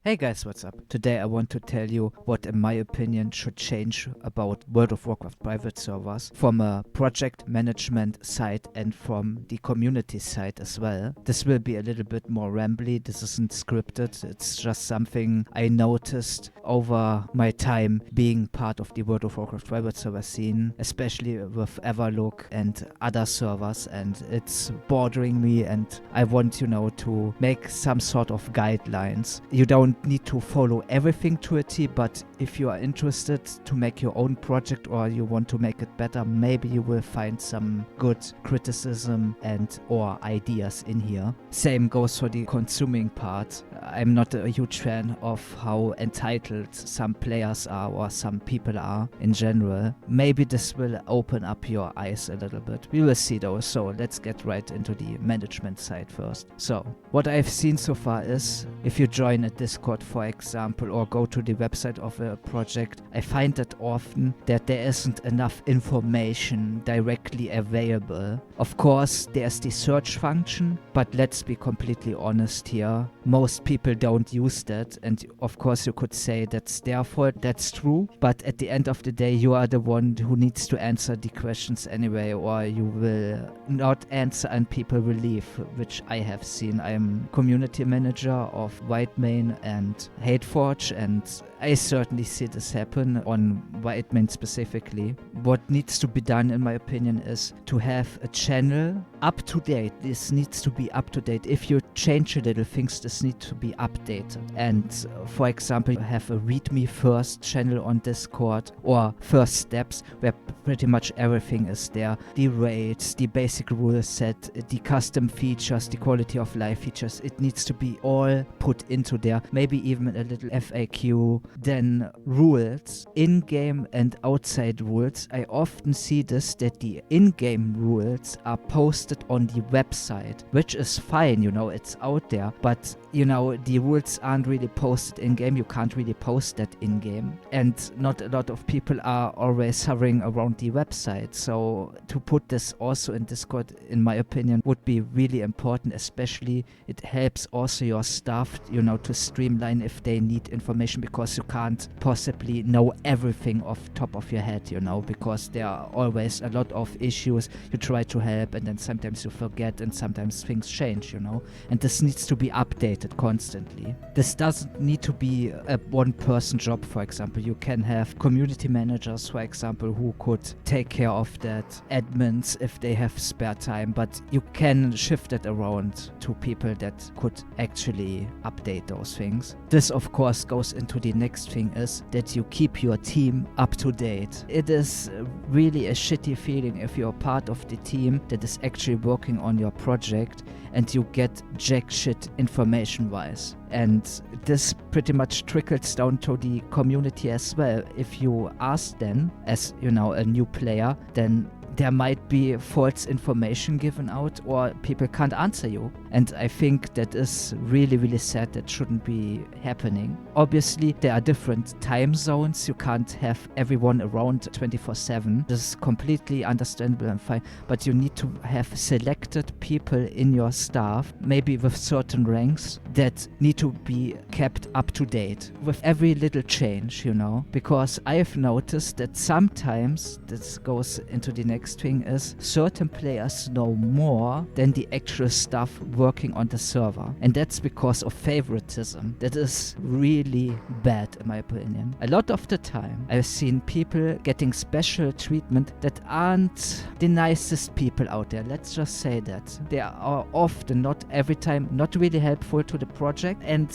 Hey guys, what's up? Today I want to tell you what in my opinion should change about World of Warcraft private servers from a project management side and from the community side as well. This will be a little bit more rambly, this isn't scripted, it's just something I noticed over my time being part of the World of Warcraft private server scene, especially with Everlook and other servers, and it's bothering me and I want, to make some sort of guidelines. You don't need to follow everything to a T, but if you are interested to make your own project or you want to make it better, maybe you will find some good criticism and or ideas in here. Same goes for the consuming part. I'm not a huge fan of how entitled some players are or some people are in general. Maybe this will open up your eyes a little bit. We will see though, so let's get right into the management side first. So, what I've seen so far is, if you join a Discord for example or go to the website of a project, I find that often that there isn't enough information directly available. Of course, there's the search function, but let's be completely honest here. Most people don't use that, and of course you could say that's their fault, that's true, but at the end of the day you are the one who needs to answer the questions anyway, or you will not answer and people will leave, which I have seen. I'm community manager of Whitemane and Hateforge, and I certainly see this happen on Whitemane specifically. What needs to be done in my opinion is to have a channel up to date. This needs to be up to date. If you change a little things, this needs to be updated. And for example, you have a readme first channel on Discord or first steps where pretty much everything is there. The raids, the basic rule set, the custom features, the quality of life features, it needs to be all put into there. Maybe even a little FAQ. Then rules, in-game and outside rules. I often see this, that the in-game rules are posted on the website, which is fine, it's out there, but the rules aren't really posted in-game. You can't really post that in-game, and not a lot of people are always hovering around the website. So to put this also in Discord, in my opinion, would be really important. Especially it helps also your staff, to streamline if they need information, because you can't possibly know everything off top of your head, because there are always a lot of issues. You try to help and then sometimes you forget and sometimes things change, and this needs to be updated constantly. This doesn't need to be a one-person job. For example, you can have community managers, for example, who could take care of that, admins if they have spare time, but you can shift it around to people that could actually update those things. This of course goes into the next thing, is that you keep your team up to date. It is really a shitty feeling if you're part of the team that is actually working on your project and you get jack shit information wise. And this pretty much trickles down to the community as well. If you ask them as a new player, then there might be false information given out or people can't answer you. And I think that is really, really sad. That shouldn't be happening. Obviously, there are different time zones. You can't have everyone around 24/7. This is completely understandable and fine. But you need to have selected people in your staff, maybe with certain ranks, that need to be kept up to date with every little change, Because I've noticed that sometimes, this goes into the next thing, is certain players know more than the actual staff working on the server, and that's because of favoritism. That is really bad in my opinion. A lot of the time I've seen people getting special treatment that aren't the nicest people out there. Let's just say that they are often, not every time, not really helpful to the project, and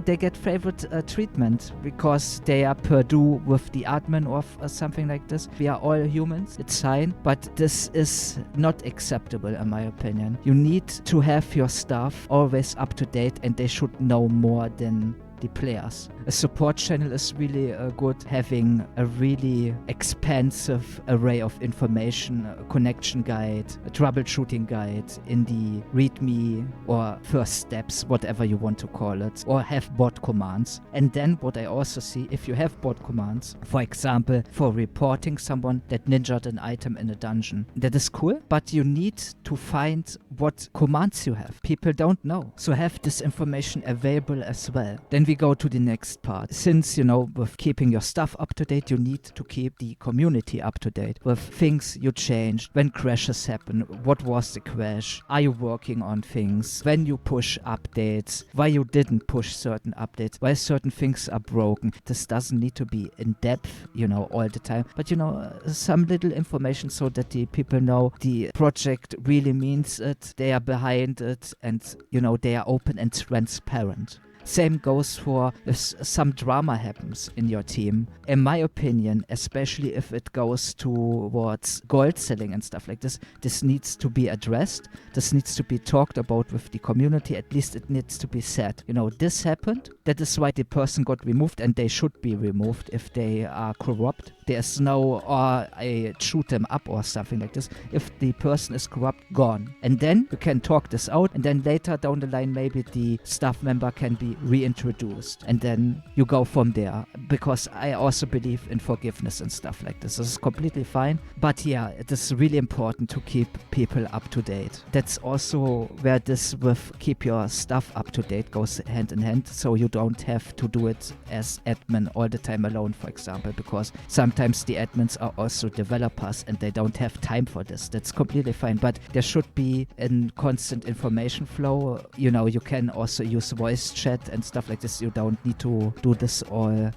they get favorite treatment because they are Purdue with the admin or something like this. We are all humans, it's fine, but this is not acceptable in my opinion. You need to have your staff always up to date, and they should know more than the players. A support channel is really good, having a really expansive array of information, a connection guide, a troubleshooting guide in the readme or first steps, whatever you want to call it, or have bot commands. And then what I also see, if you have bot commands, for example, for reporting someone that ninja'd an item in a dungeon, that is cool, but you need to find what commands you have. People don't know. So have this information available as well. Then Then we go to the next part. Since, with keeping your stuff up to date, you need to keep the community up to date with things you changed, when crashes happen, what was the crash, are you working on things, when you push updates, why you didn't push certain updates, why certain things are broken. This doesn't need to be in depth, all the time, but some little information so that the people know the project really means it, they are behind it, and they are open and transparent. Same goes for if some drama happens in your team. In my opinion, especially if it goes towards gold selling and stuff like this, this needs to be addressed. This needs to be talked about with the community. At least it needs to be said. This happened. That is why the person got removed, and they should be removed if they are corrupt. There's no, I shoot them up or something like this. If the person is corrupt, gone. And then you can talk this out, and then later down the line, maybe the staff member can be reintroduced, and then you go from there, because I also believe in forgiveness and stuff like this. This is completely fine, but yeah, it is really important to keep people up to date. That's also where this with keep your stuff up to date goes hand in hand, so you don't have to do it as admin all the time alone, for example, because sometimes the admins are also developers and they don't have time for this. That's completely fine, but there should be a constant information flow. You can also use voice chat and stuff like this. You don't need to do this all,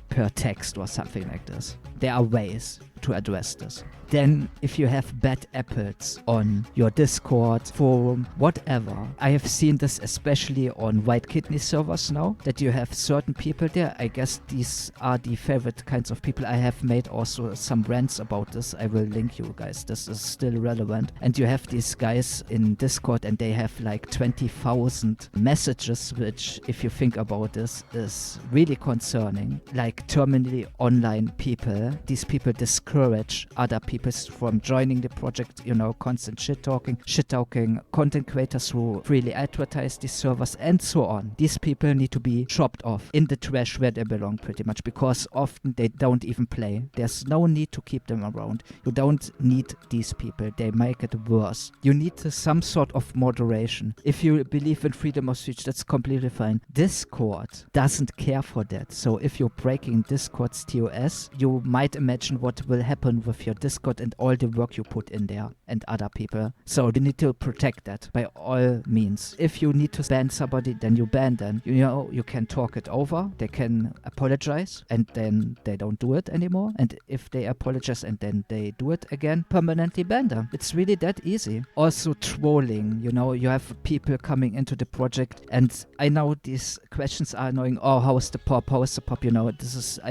per text or something like this. There are ways to address this. Then, if you have bad apples on your Discord, forum, whatever, I have seen this especially on White Kidney servers now, that you have certain people there. I guess these are the favorite kinds of people. I have made also some rants about this. I will link you guys. This is still relevant. And you have these guys in Discord, and they have like 20,000 messages, which, if you think about this, is really concerning. Like terminally online people. These people discourage other people from joining the project, constant shit-talking, content creators who freely advertise these servers, and so on. These people need to be chopped off in the trash where they belong, pretty much, because often they don't even play. There's no need to keep them around. You don't need these people. They make it worse. You need some sort of moderation. If you believe in freedom of speech, that's completely fine. Discord doesn't care for that. So if you're breaking Discord's TOS, you might imagine what will happen with your Discord and all the work you put in there and other people. So you need to protect that by all means. If you need to ban somebody, then you ban them. You can talk it over. They can apologize, and then they don't do it anymore. And if they apologize and then they do it again, permanently ban them. It's really that easy. Also trolling, you have people coming into the project, and I know these questions are annoying. Oh, how is the pop? I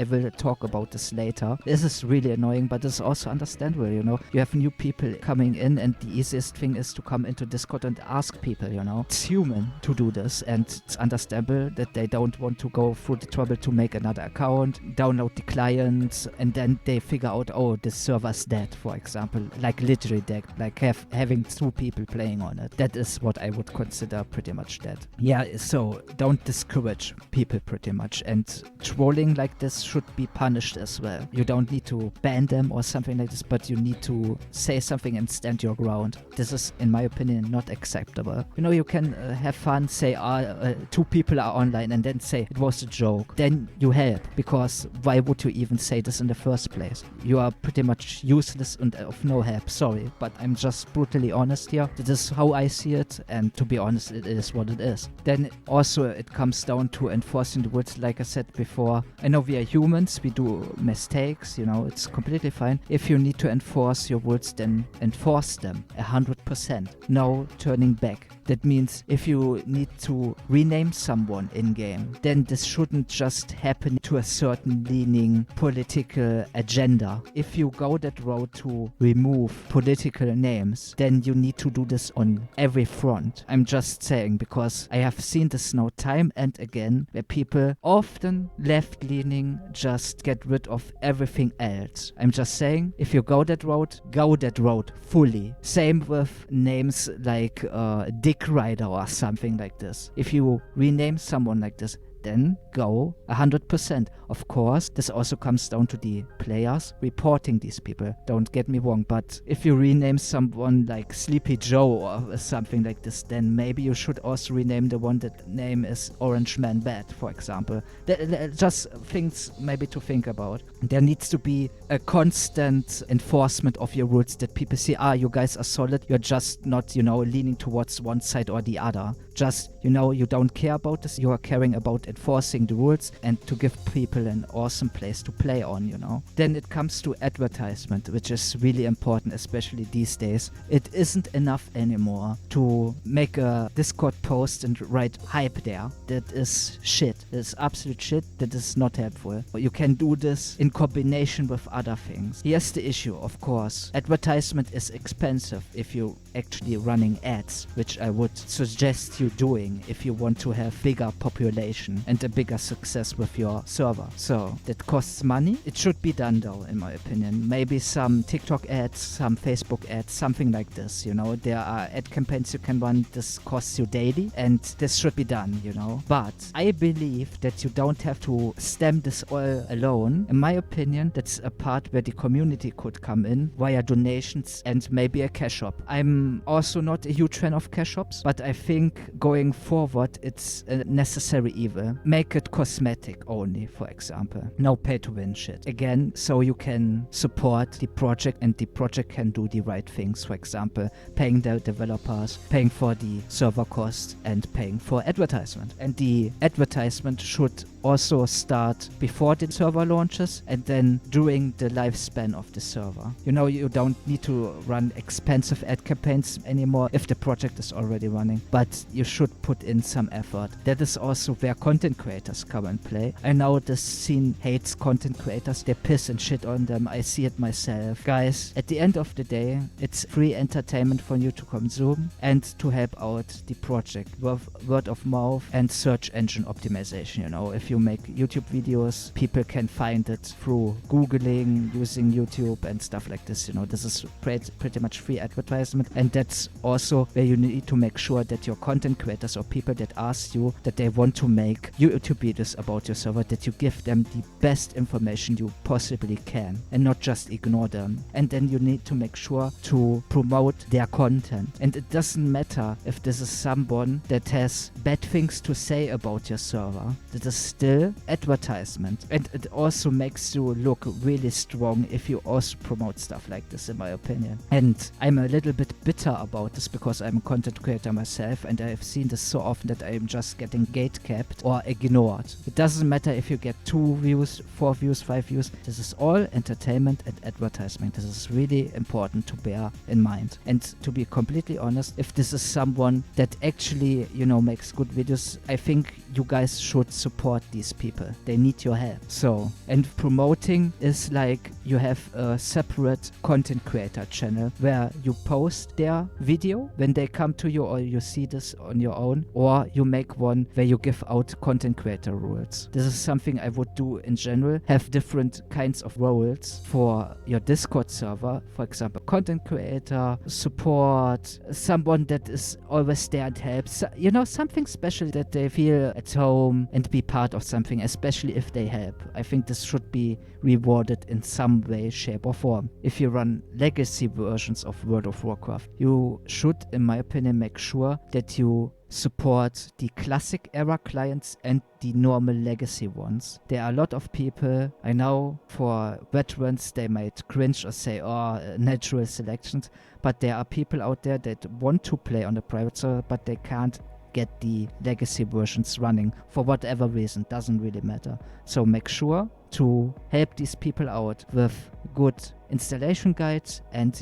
will talk about this later. This is really annoying, but it's also understandable. You have new people coming in, and the easiest thing is to come into Discord and ask people. It's human to do this, and it's understandable that they don't want to go through the trouble to make another account, download the client, and then they figure out, oh, this server's dead, for example, like literally dead, like having 2 people playing on it. That is what I would consider pretty much dead. Yeah, so don't discourage people pretty much, and trolling like this should be punished as well. You don't need to ban them or something like this, but you need to say something and stand your ground. This is, in my opinion, not acceptable. You can have fun, say 2 people are online, and then say it was a joke. Then you help, because why would you even say this in the first place? You are pretty much useless and of no help. Sorry, but I'm just brutally honest here. This is how I see it, and to be honest, it is what it is. Then also it comes down to enforcing the rules. Like I said before, I know we are humans, we do mistakes, it's completely fine. If you need to enforce your rules, then enforce them 100%. No turning back. That means if you need to rename someone in-game, then this shouldn't just happen to a certain leaning political agenda. If you go that road to remove political names, then you need to do this on every front. I'm just saying, because I have seen this now time and again, where people, often left-leaning, just get rid of everything else. I'm just saying, if you go that road fully. Same with names like Dick Rider or something like this. If you rename someone like this, then go 100%. Of course, this also comes down to the players reporting these people. Don't get me wrong, but if you rename someone like Sleepy Joe or something like this, then maybe you should also rename the one that name is Orange Man Bad, for example. Just things maybe to think about. There needs to be a constant enforcement of your rules that people see, you guys are solid, you're just not, leaning towards one side or the other. Just, you don't care about this, you are caring about enforcing the rules and to give people an awesome place to play on, Then it comes to advertisement, which is really important, especially these days. It isn't enough anymore to make a Discord post and write hype there. That is shit. That is absolute shit. That is not helpful. You can do this in combination with other things. Here's the issue, of course. Advertisement is expensive if you're actually running ads, which I would suggest you doing if you want to have bigger population and a bigger success with your server. So that costs money. It should be done though, in my opinion. Maybe some TikTok ads, some Facebook ads, something like this, There are ad campaigns you can run. This costs you daily and this should be done, But I believe that you don't have to stem this all alone. In my opinion, that's a part where the community could come in via donations and maybe a cash shop. I'm also not a huge fan of cash shops, but I think going forward it's a necessary evil. Make it cosmetic only, for example. No pay to win shit. Again, so you can support the project and the project can do the right things. For example, paying the developers, paying for the server cost and paying for advertisement. And the advertisement should also start before the server launches and then during the lifespan of the server. You don't need to run expensive ad campaigns anymore if the project is already running, but you should put in some effort. That is also where content creators come and play. I know this scene hates content creators. They piss and shit on them. I see it myself. Guys, at the end of the day, it's free entertainment for you to consume and to help out the project with word of mouth and search engine optimization. If you make YouTube videos, people can find it through Googling, using YouTube and stuff like this. This is pretty much free advertisement, and that's also where you need to make sure that your content creators or people that ask you that they want to make YouTube videos about your server, that you give them the best information you possibly can and not just ignore them. And then you need to make sure to promote their content. And it doesn't matter if this is someone that has bad things to say about your server. That is still advertisement. And it also makes you look really strong if you also promote stuff like this, in my opinion. And I'm a little bit bitter about this because I'm a content creator myself and I've seen this so often that I'm just getting gatekept or ignored. It doesn't matter if you get 2 views, 4 views, 5 views. This is all entertainment and advertisement. This is really important to bear in mind. And to be completely honest, if this is someone that actually, makes good videos, I think you guys should support these people. They need your help. So, and promoting is like you have a separate content creator channel where you post their video when they come to you or you see this on your own, or you make one where you give out content creator rules. This is something I would do in general. Have different kinds of roles for your Discord server. For example, content creator, support, someone that is always there and helps. Something special that they feel at home and be part of something, especially if they help. I think this should be rewarded in some way, shape or form. If you run legacy versions of World of Warcraft, you should, in my opinion, make sure that you support the classic era clients and the normal legacy ones. There are a lot of people, I know for veterans they might cringe or say, natural selections, but there are people out there that want to play on the private server but they can't get the legacy versions running for whatever reason. Doesn't really matter. So make sure to help these people out with good installation guides and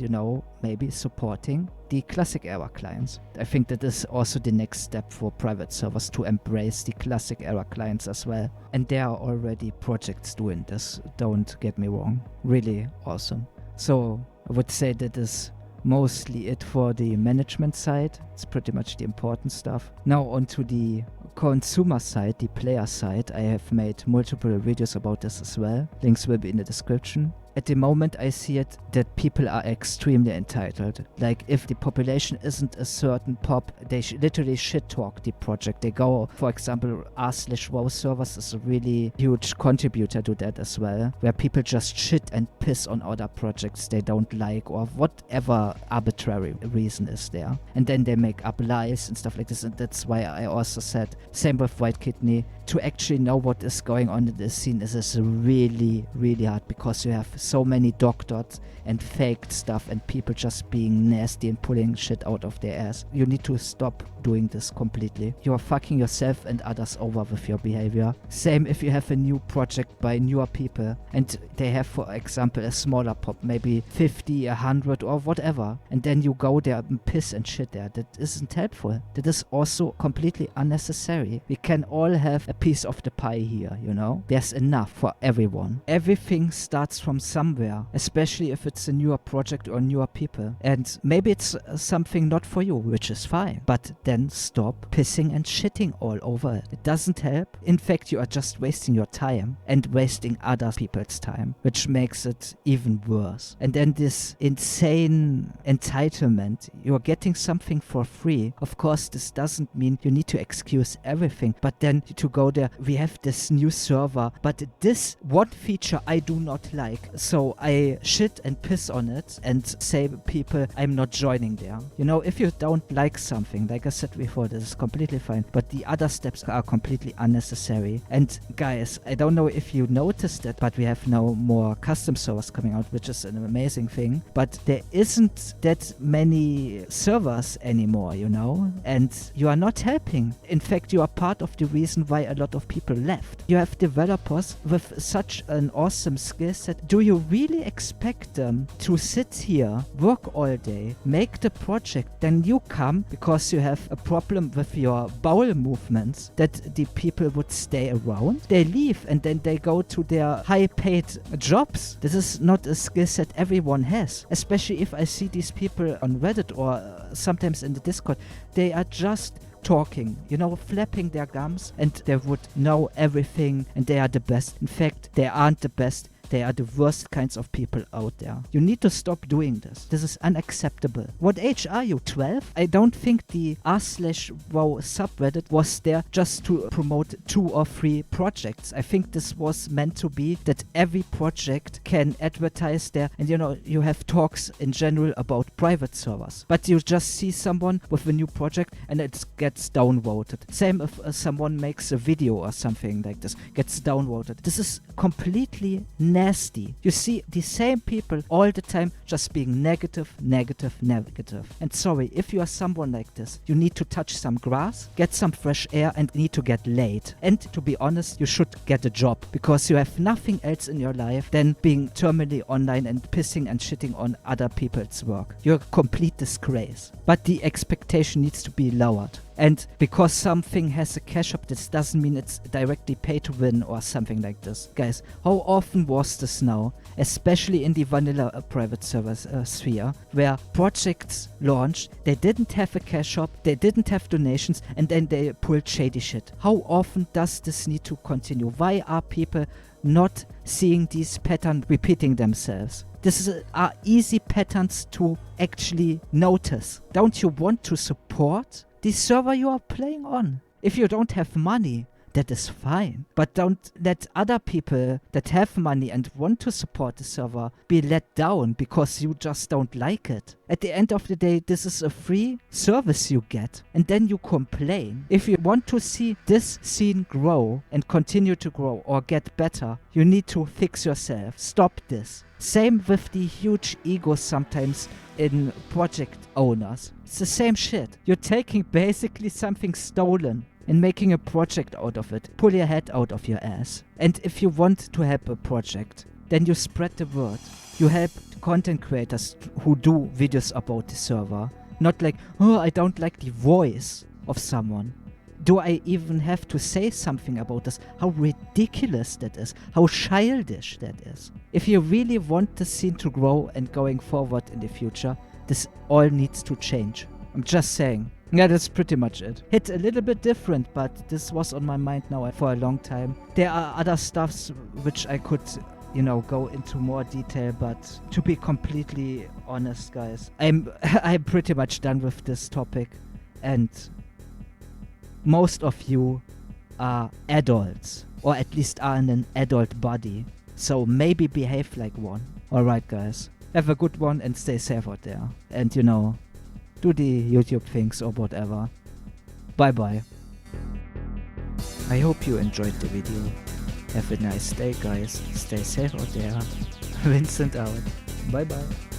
maybe supporting the classic era clients. I think that is also the next step for private servers, to embrace the classic era clients as well. And there are already projects doing this, don't get me wrong. Really awesome. So I would say that is mostly it for the management side. It's pretty much the important stuff. Now onto the consumer side, the player side. I have made multiple videos about this as well. Links will be in the description. at the moment I see it that people are extremely entitled. Like if the population isn't a certain pop, they literally shit talk the project. They go, for example, r/wow servers is a really huge contributor to that as well, where people just shit and piss on other projects they don't like or whatever arbitrary reason is there. And then they make up lies and stuff like this. And that's why I also said, same with White Kidney, to actually know what is going on in this scene is really, really hard, because you have so many doctored and faked stuff and people just being nasty and pulling shit out of their ass. You need to stop doing this completely. You are fucking yourself and others over with your behavior. Same if you have a new project by newer people and they have, for example, a smaller pop, maybe 50, 100 or whatever, and then you go there and piss and shit there. That isn't helpful. That is also completely unnecessary. We can all have a piece of the pie here, you know? There's enough for everyone. Everything starts from somewhere, especially if it's a newer project or newer people. And maybe it's something not for you, which is fine. But then stop pissing and shitting all over it. It doesn't help. In fact, you are just wasting your time and wasting other people's time, which makes it even worse. And then this insane entitlement. You're getting something for free. Of course, this doesn't mean you need to excuse everything, but then to go there, we have this new server, but this one feature I do not like, so I shit and piss on it and say people I'm not joining there. You know, if you don't like something, like I said before, this is completely fine, but the other steps are completely unnecessary. And guys, I don't know if you noticed it, but we have now more custom servers coming out, which is an amazing thing, but there isn't that many servers anymore, you know, and you are not helping. In fact, you are part of the reason why a lot of people left. You have developers with such an awesome skill set. Do you really expect them to sit here, work all day, make the project, then you come because you have a problem with your bowel movements, that the people would stay around? They leave and then they go to their high-paid jobs. This is not a skill set everyone has, especially if I see these people on Reddit or sometimes in the Discord. They are just talking, you know, flapping their gums, and they would know everything and they are the best. In fact, they aren't the best. They are the worst kinds of people out there. You need to stop doing this. This is unacceptable. What age are you? 12? I don't think the r/wow subreddit was there just to promote 2 or 3 projects. I think this was meant to be that every project can advertise there, and you know, you have talks in general about private servers. But you just see someone with a new project and it gets downvoted. Same if someone makes a video or something like this, gets downvoted. This is completely nasty. You see the same people all the time just being negative. And sorry, if you are someone like this, you need to touch some grass, get some fresh air, and need to get laid. And to be honest, you should get a job, because you have nothing else in your life than being terminally online and pissing and shitting on other people's work. You're a complete disgrace. But the expectation needs to be lowered. And because something has a cash up, this doesn't mean it's directly pay to win or something like this. Guys, how often was this now, especially in the vanilla private server sphere, where projects launched, they didn't have a cash up, they didn't have donations, and then they pulled shady shit. How often does this need to continue? Why are people not seeing these patterns repeating themselves? This are easy patterns to actually notice. Don't you want to support the server you are playing on? If you don't have money, that is fine. But don't let other people that have money and want to support the server be let down because you just don't like it. At the end of the day, this is a free service you get, and then you complain. If you want to see this scene grow and continue to grow or get better, you need to fix yourself. Stop this. Same with the huge egos sometimes in project owners. It's the same shit. You're taking basically something stolen and making a project out of it. Pull your head out of your ass. And if you want to help a project, then you spread the word. You help content creators who do videos about the server. Not like, oh, I don't like the voice of someone. Do I even have to say something about this? How ridiculous that is. How childish that is. If you really want the scene to grow and going forward in the future, this all needs to change. I'm just saying. Yeah, that's pretty much it. Hit a little bit different, but this was on my mind now for a long time. There are other stuffs which I could go into more detail, but to be completely honest, guys, I'm pretty much done with this topic, and most of you are adults, or at least are in an adult body, so maybe behave like one. Alright, guys, have a good one and stay safe out there, and do the YouTube things or whatever. Bye bye. I hope you enjoyed the video. Have a nice day, guys. Stay safe out there. Vincent out. Bye bye.